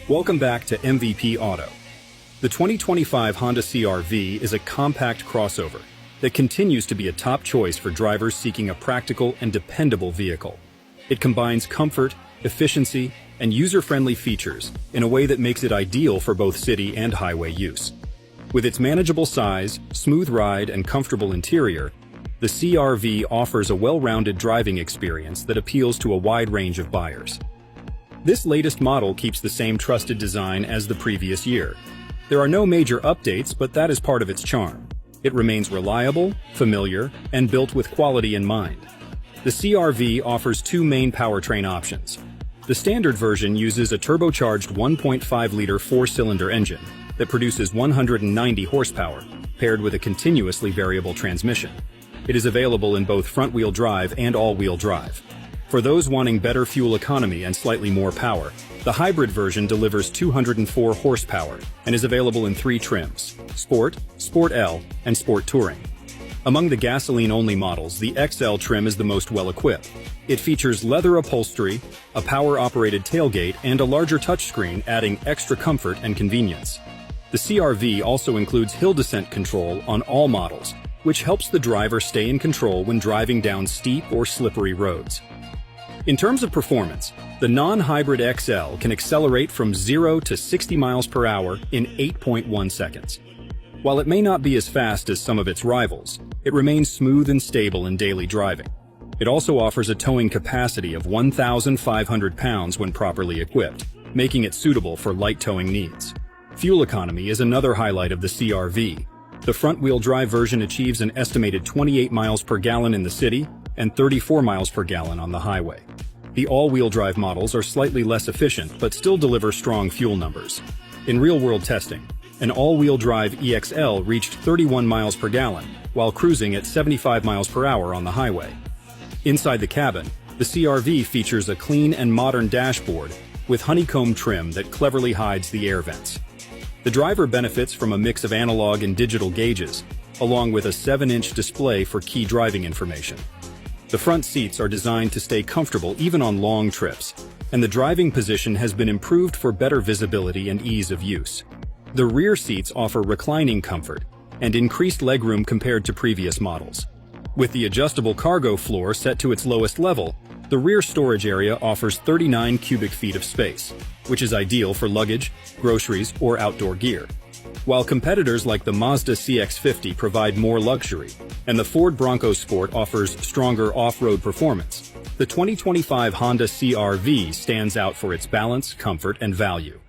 Welcome back to MVP Auto. The 2025 Honda CR-V is a compact crossover that continues to be a top choice for drivers seeking a practical and dependable vehicle. It combines comfort, efficiency, and user-friendly features in a way that makes it ideal for both city and highway use. With its manageable size, smooth ride, and comfortable interior, the CR-V offers a well-rounded driving experience that appeals to a wide range of buyers. This latest model keeps the same trusted design as the previous year. There are no major updates, but that is part of its charm. It remains reliable, familiar, and built with quality in mind. The CR-V offers two main powertrain options. The standard version uses a turbocharged 1.5-liter four-cylinder engine that produces 190 horsepower, paired with a continuously variable transmission. It is available in both front-wheel drive and all-wheel drive. For those wanting better fuel economy and slightly more power, the hybrid version delivers 204 horsepower and is available in three trims: Sport, Sport L, and Sport Touring. Among the gasoline-only models, the XL trim is the most well-equipped. It features leather upholstery, a power-operated tailgate, and a larger touchscreen, adding extra comfort and convenience. The CR-V also includes hill descent control on all models, which helps the driver stay in control when driving down steep or slippery roads. In terms of performance, the non-hybrid XL can accelerate from 0 to 60 miles per hour in 8.1 seconds. While it may not be as fast as some of its rivals, it remains smooth and stable in daily driving. It also offers a towing capacity of 1,500 pounds when properly equipped, making it suitable for light towing needs. Fuel economy is another highlight of the CR-V. The front-wheel drive version achieves an estimated 28 miles per gallon in the city and 34 miles per gallon on the highway. The all-wheel drive models are slightly less efficient but still deliver strong fuel numbers. In real-world testing, an all-wheel drive EXL reached 31 miles per gallon while cruising at 75 miles per hour on the highway. Inside the cabin, the CR-V features a clean and modern dashboard with honeycomb trim that cleverly hides the air vents. The driver benefits from a mix of analog and digital gauges, along with a 7-inch display for key driving information. The front seats are designed to stay comfortable even on long trips, and the driving position has been improved for better visibility and ease of use. The rear seats offer reclining comfort and increased legroom compared to previous models. With the adjustable cargo floor set to its lowest level, the rear storage area offers 39 cubic feet of space, which is ideal for luggage, groceries, or outdoor gear. While competitors like the Mazda CX-50 provide more luxury, and the Ford Bronco Sport offers stronger off-road performance, the 2025 Honda CR-V stands out for its balance, comfort, and value.